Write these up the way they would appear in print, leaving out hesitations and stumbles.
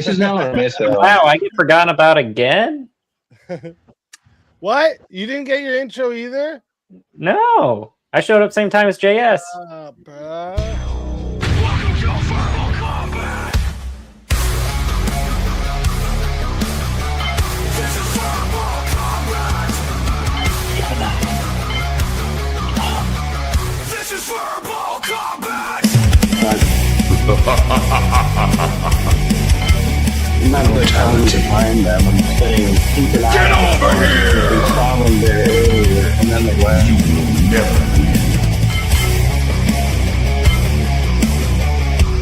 This is not a miss. Wow, I get forgotten about again? What? You didn't get your intro either? No. I showed up same time as JS. Bruh. Welcome to Verbal Combat. This is Verbal Combat. This is Verbal Combat. I'm not really trying to find them. I'm saying, keep an eye Get over here! They saw them there earlier, and then they left. You will never win.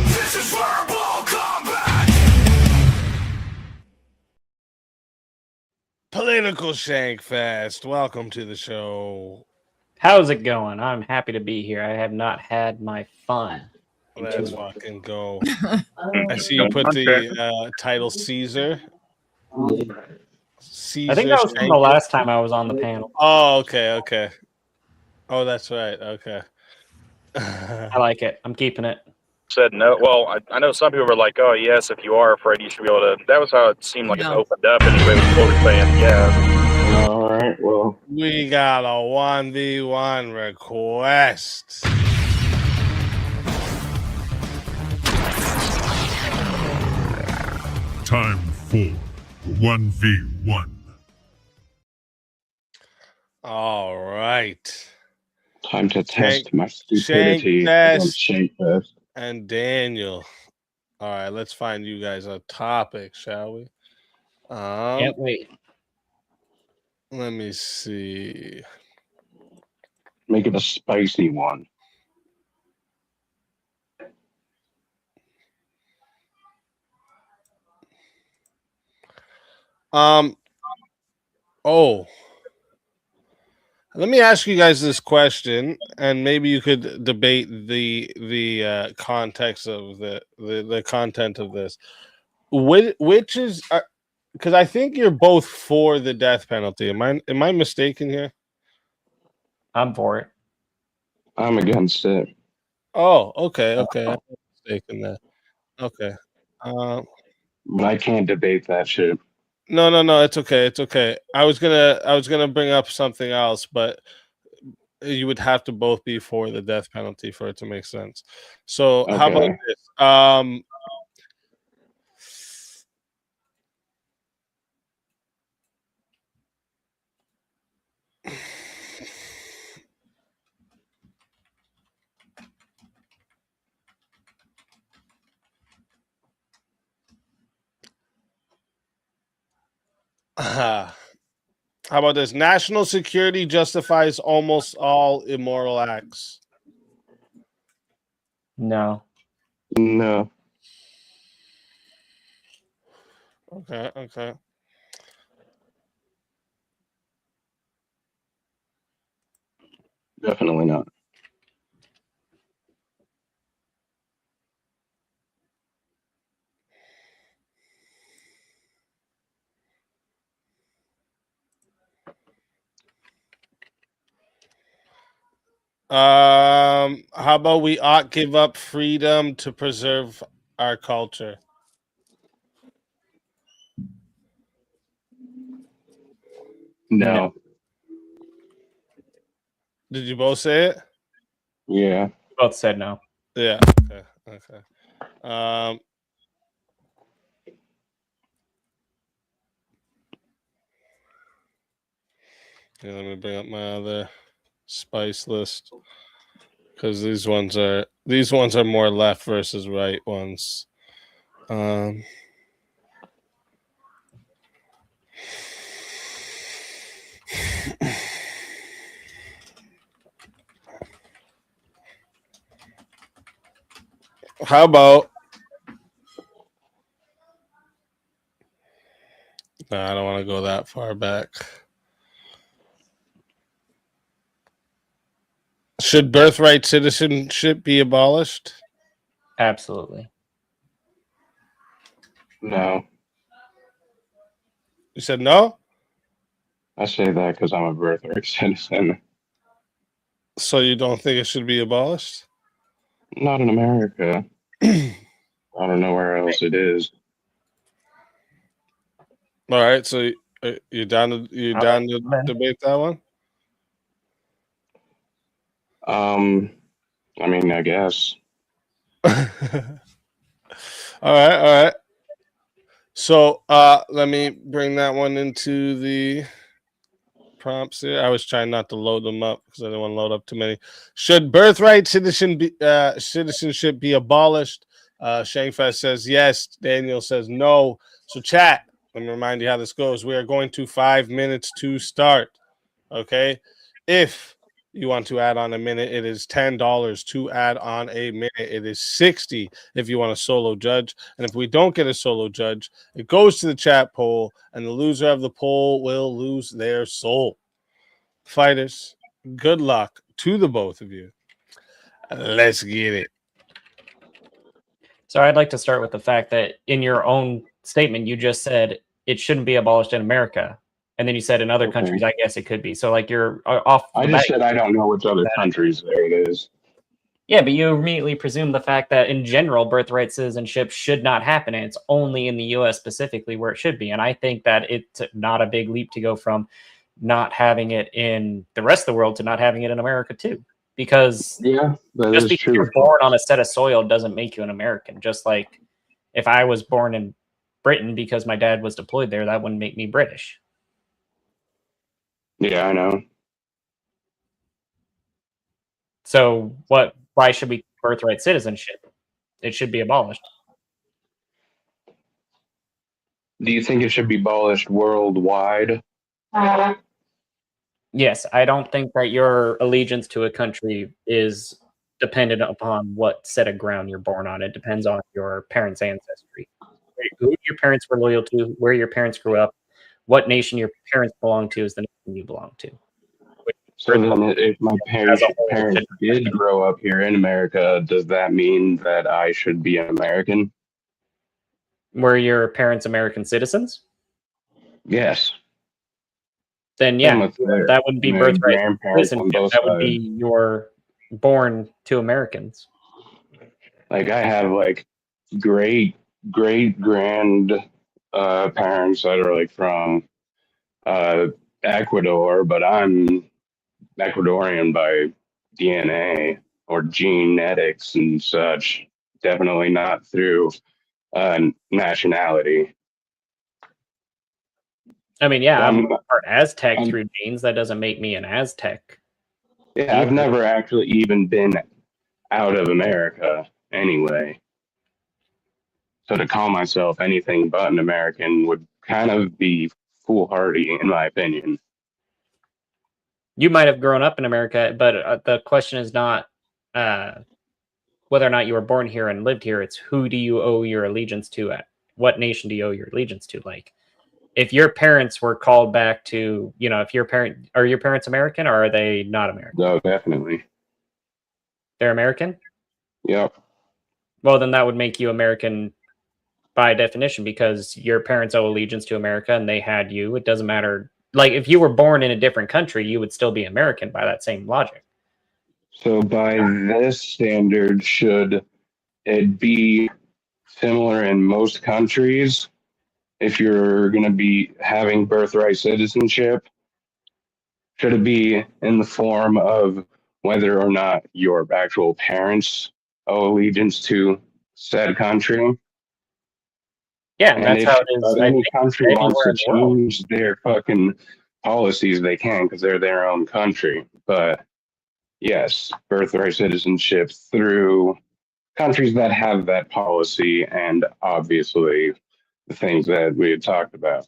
This is Verbal Combat. Political Shankfest. Welcome to the show. How's it going? I'm happy to be here. I have not had my fun. Let's fucking go. I see you put the title Caesar. Caesar. I think that was from the last time I was on the panel. Oh, okay. Oh, that's right. Okay. I like it. I'm keeping it. Said no. Well, I know some people were like, "Oh, yes, if you are afraid, you should be able to." That was how it seemed like it opened up, and everybody was totally saying, "Yeah." All right, well. We got a 1v1 request. Time for 1v1. All right. Time to test my stupidity against Shankfest. And Daniel. All right, let's find you guys a topic, shall we? Can't wait. Let me see. Make it a spicy one. Let me ask you guys this question, and maybe you could debate the context of the content of this. Which is because I think you're both for the death penalty. Am I mistaken here? I'm for it. I'm against it. Oh, okay. I'm mistaken there. Okay. But I can't debate that shit. No, it's okay. I was gonna bring up something else, but you would have to both be for the death penalty for it to make sense. So how about this? How about this? National security justifies almost all immoral acts. No. No. Okay. Definitely not. How about we ought give up freedom to preserve our culture? No. Did you both say it? Yeah. Both said no. Yeah. Okay. Yeah, let me bring up my other spice list because these ones are more left versus right ones. How about? No, I don't want to go that far back. Should birthright citizenship be abolished? Absolutely. No. You said no? I say that because I'm a birthright citizen. So you don't think it should be abolished? Not in America. I don't know where else it is. All right, so you down to debate that one? I mean, I guess. All right. So let me bring that one into the prompts here. I was trying not to load them up because I didn't want to load up too many. Should birthright citizenship be abolished? Shangfest says yes. Daniel says no. So chat, let me remind you how this goes. We are going to 5 minutes to start. Okay. If you want to add on a minute, it is $10 to add on a minute. It is $60 if you want a solo judge. And if we don't get a solo judge, it goes to the chat poll, and the loser of the poll will lose their soul. Fighters, good luck to the both of you. Let's get it. So I'd like to start with the fact that in your own statement, you just said it shouldn't be abolished in America. And then you said in other countries, I guess it could be. So like you're off. I just said I don't know which other countries there it is. Yeah, but you immediately presume the fact that in general, birthright citizenship should not happen. And it's only in the U.S. specifically where it should be. And I think that it's not a big leap to go from not having it in the rest of the world to not having it in America too. Because yeah, just because you're born on a set of soil doesn't make you an American. Just like if I was born in Britain because my dad was deployed there, that wouldn't make me British. Yeah, I know. So why should we birthright citizenship? It should be abolished. Do you think it should be abolished worldwide? Yes, I don't think that your allegiance to a country is dependent upon what set of ground you're born on. It depends on your parents' ancestry, who your parents were loyal to, where your parents grew up, what nation your parents belong to is the nation you belong to. So then if my parents did grow up here in America, does that mean that I should be an American? Were your parents American citizens? Yes. Then yeah, that wouldn't be birthright citizenship. That would be you're born to Americans. Like I have like great grand parents that are like from Ecuador, but I'm Ecuadorian by DNA or genetics and such. Definitely not through nationality. I mean, yeah, I'm part Aztec through genes. That doesn't make me an Aztec. Yeah, I've never actually even been out of America anyway. So to call myself anything but an American would kind of be foolhardy, in my opinion. You might have grown up in America, but the question is not whether or not you were born here and lived here. It's who do you owe your allegiance to? At what nation do you owe your allegiance to? Like, if your parents were called back to, if your parents American or are they not American? No, definitely. They're American? Yep. Well, then that would make you American by definition because your parents owe allegiance to America and they had you. It doesn't matter. Like, if you were born in a different country, you would still be American by that same logic. So by this standard, should it be similar in most countries? If you're going to be having birthright citizenship, should it be in the form of whether or not your actual parents owe allegiance to said country? Yeah, and that's how it is. Any country wants to change their fucking policies, they can because they're their own country. But yes, birthright citizenship through countries that have that policy and obviously the things that we had talked about.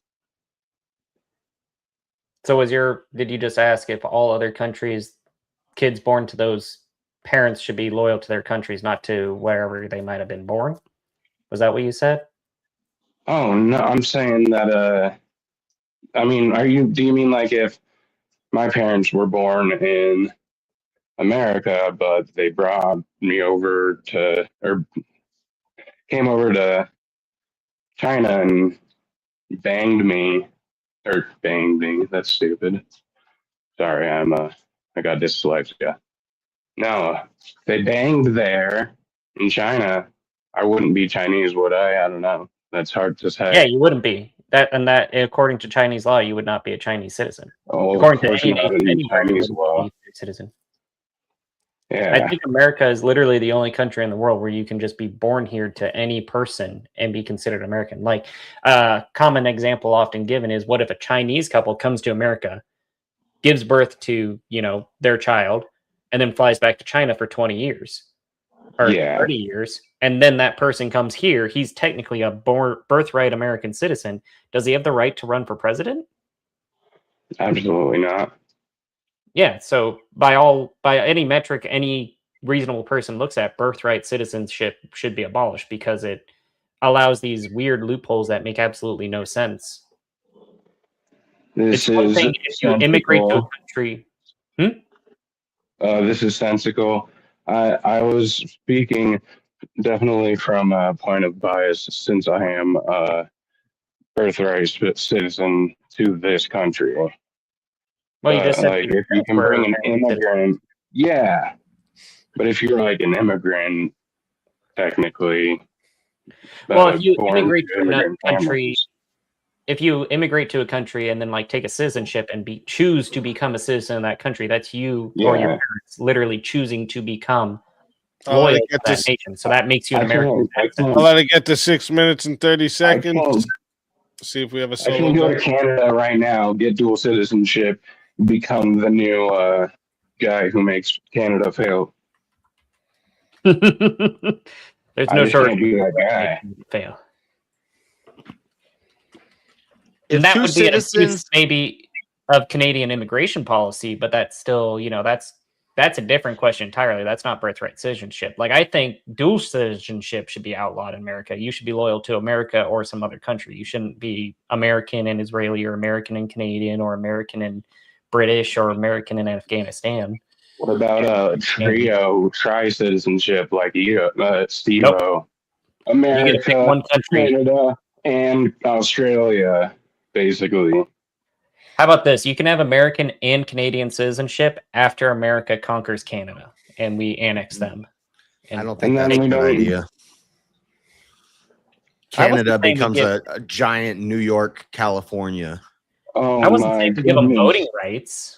So did you just ask if all other countries, kids born to those parents should be loyal to their countries, not to wherever they might have been born? Was that what you said? Oh, no, I'm saying that, I mean, do you mean like if my parents were born in America, but they brought me over to, or came over to China and banged me, that's stupid. Sorry, I got dyslexia. No, they banged there in China. I wouldn't be Chinese, would I? I don't know. That's hard to say. Yeah, you wouldn't be. that according to Chinese law, you would not be a Chinese citizen. Oh, of According to course any not in anybody, Chinese you law. wouldn't be a citizen. I Yeah. think America is literally the only country in the world where you can just be born here to any person and be considered American. Like, common example often given is, what if a Chinese couple comes to America, gives birth to, their child, and then flies back to China for 20 years or 30 years, and then that person comes here, he's technically a birthright American citizen. Does he have the right to run for president? Absolutely not. Yeah, so by any metric any reasonable person looks at, birthright citizenship should be abolished because it allows these weird loopholes that make absolutely no sense. This It's one is thing if you immigrate to a country. This is sensical. I was speaking definitely from a point of bias, since I am a birthright citizen to this country. Well, you just said like, if you can bring an immigrant, yeah. But if you're like an immigrant, technically, well, if you immigrate to a country, families. if you immigrate to a country and then like take a citizenship and choose to become a citizen in that country, that's you or your parents literally choosing to become loyal to that nation. So that makes you an American. I'll let it get to 6 minutes and 30 seconds. See if we have a solo. I can go to Canada right now, get dual citizenship, become the new guy who makes Canada fail. There's no shortage of that guy. Fail. If that two would be citizens, maybe of Canadian immigration policy, but that's still, that's a different question entirely. That's not birthright citizenship. Like, I think dual citizenship should be outlawed in America. You should be loyal to America or some other country. You shouldn't be American and Israeli or American and Canadian or American and British or American and Afghanistan. What about tri-citizenship like you, Steve-O? Nope. America, one country. Canada, and Australia, basically. How about this? You can have American and Canadian citizenship after America conquers Canada and we annex them. I don't think that's a good idea. Canada becomes a giant New York, California. Oh, I wasn't saying to give them voting rights.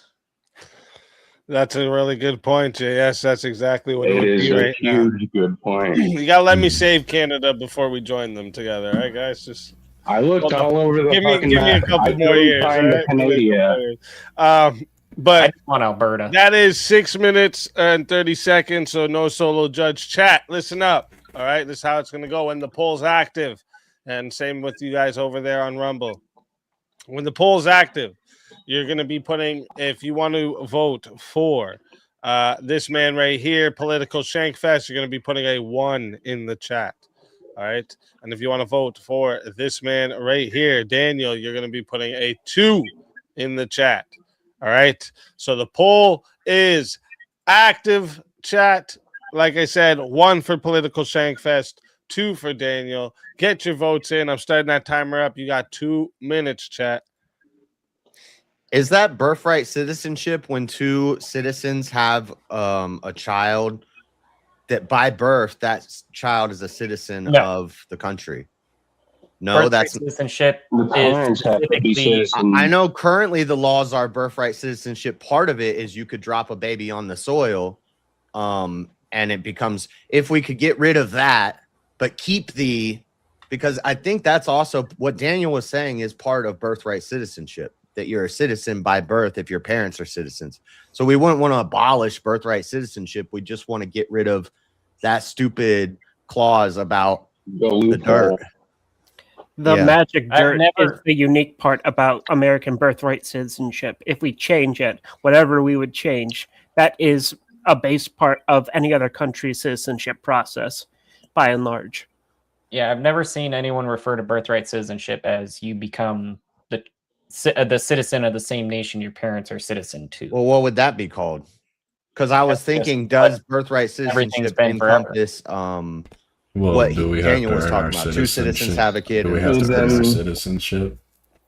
That's a really good point, Jay. Yes, that's exactly what it would be right now. Huge good point. You gotta let me save Canada before we join them together, all right, guys? Just I looked all over the give me a couple more years. Right? But I just want Alberta. That is 6 minutes and 30 seconds, so no solo judge chat. Listen up. All right, this is how it's gonna go when the poll's active. And same with you guys over there on Rumble. When the poll's active, you're going to be putting, if you want to vote for this man right here, Political Shankfest, you're going to be putting a 1 in the chat. All right. And if you want to vote for this man right here, Daniel, you're going to be putting a 2 in the chat. All right. So the poll is active, chat. Like I said, 1 for Political Shankfest, 2 for Daniel. Get your votes in. I'm starting that timer up. You got 2 minutes, chat. Is that birthright citizenship when two citizens have a child that by birth that child is a citizen of the country? No, birthright that's citizenship. I know currently the laws are birthright citizenship. Part of it is you could drop a baby on the soil, and it becomes, if we could get rid of that, but keep because I think that's also what Daniel was saying is part of birthright citizenship, that you're a citizen by birth if your parents are citizens. So we wouldn't want to abolish birthright citizenship. We just want to get rid of that stupid clause about the dirt. The magic dirt is the unique part about American birthright citizenship. If we change it, whatever we would change, that is a base part of any other country's citizenship process, by and large. Yeah, I've never seen anyone refer to birthright citizenship as you become the citizen of the same nation your parents are citizen to. Well, what would that be called? Because I was thinking, does birthright citizenship encompass what Daniel was talking about? Two citizens have a kid. Do we have to prove our citizenship,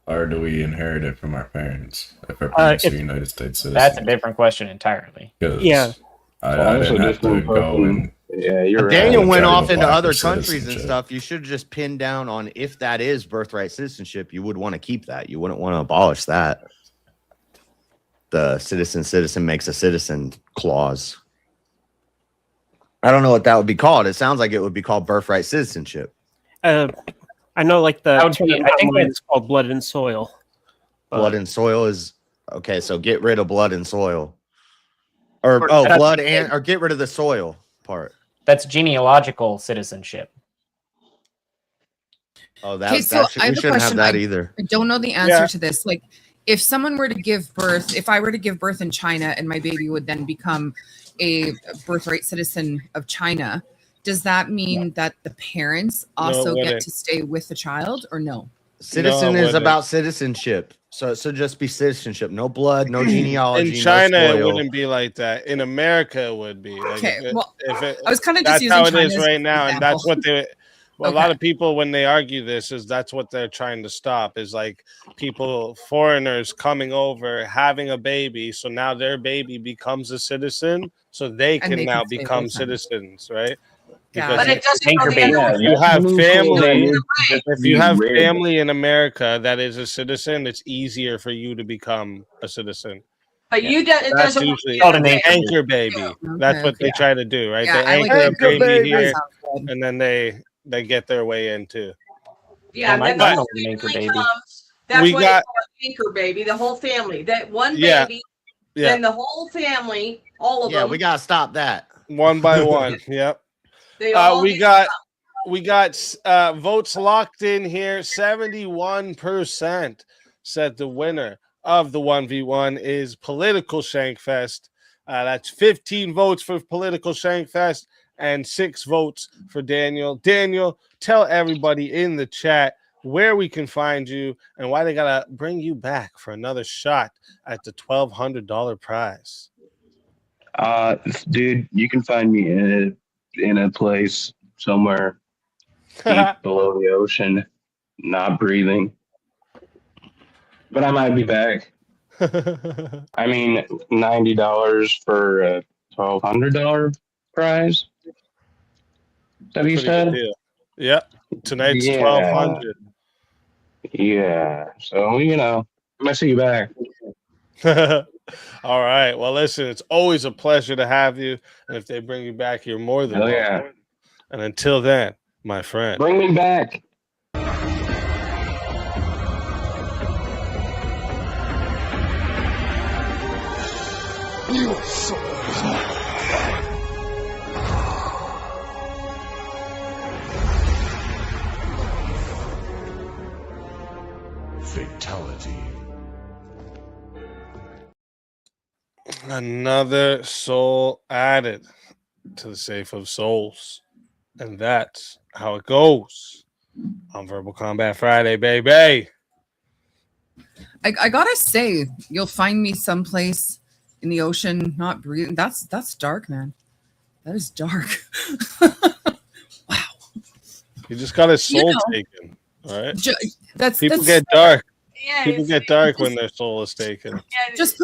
or do we inherit it from our parents if our parents are United States citizens? That's a different question entirely. Yeah. I didn't have to go and Yeah, you're Daniel right. went Try to off into apply for other countries and citizenship. stuff. You should just pin down on if that is birthright citizenship, you would want to keep that. You wouldn't want to abolish that. The citizen makes a citizen clause. I don't know what that would be called. It sounds like it would be called birthright citizenship. I know, like the I think it's called blood and soil. Blood and soil is okay. So get rid of blood and soil, or get rid of the soil part. That's genealogical citizenship. Oh, Okay, so I have we a shouldn't have question. that either. I don't know the answer to this. Like, if someone were to give birth, if I were to give birth in China and my baby would then become a birthright citizen of China, does that mean that the parents also get to stay with the child, or no? Citizen is about citizenship. So it should just be citizenship. No blood, no genealogy. In China, no it spoil. wouldn't be like that. In America, it would be. Like Okay, well, I was kind of that's just using how it China is as right an now, and that's example. what they. Well, a lot of people, when they argue this, is that's what they're trying to stop. Is like people, foreigners coming over, having a baby, so now their baby becomes a citizen, so they can now stay become with them. citizens, right? Yeah. But it doesn't Anchor go the baby. other way. You have family. If If you have family in America that is a citizen, it's easier for you to become a citizen. But it That's doesn't work usually the other an way. anchor baby. That's what they try to do, right? Yeah, they I like anchor a anchor baby baby. here, That sounds good. and then they get their way in too. Yeah, my then mom the was an anchor family baby. comes. That's We what got- they call an anchor baby. The whole family. That one Yeah. baby. Yeah, Then the whole family, all of Yeah, them. we gotta stop that. one by one. Yep. They all We get- got votes locked in here. 71% said the winner of the 1v1 is Political Shankfest. That's 15 votes for Political Shankfest and 6 votes for Daniel. Daniel, tell everybody in the chat where we can find you and why they gotta bring you back for another shot at the $1,200 prize. Dude, you can find me in a place somewhere deep below the ocean, not breathing. But I might be back. I mean, $90 for a $1,200 prize. Is that what you Pretty good said? deal. Yep. Tonight's Yeah. 1,200. Yeah. So, I might see you back. All right. Well, listen, it's always a pleasure to have you. And if they bring you back, you're more than Hell welcome. yeah. And until then, my friend. Bring me back. Fatality. Another soul added to the safe of souls. And that's how it goes on Verbal Combat Friday, baby. I gotta say, you'll find me someplace in the ocean, not breathing. That's dark, man. That is dark. He just got his soul know. taken. All right. That's People that's, get dark. Yeah, People it's- get dark when their soul is taken. yeah, just put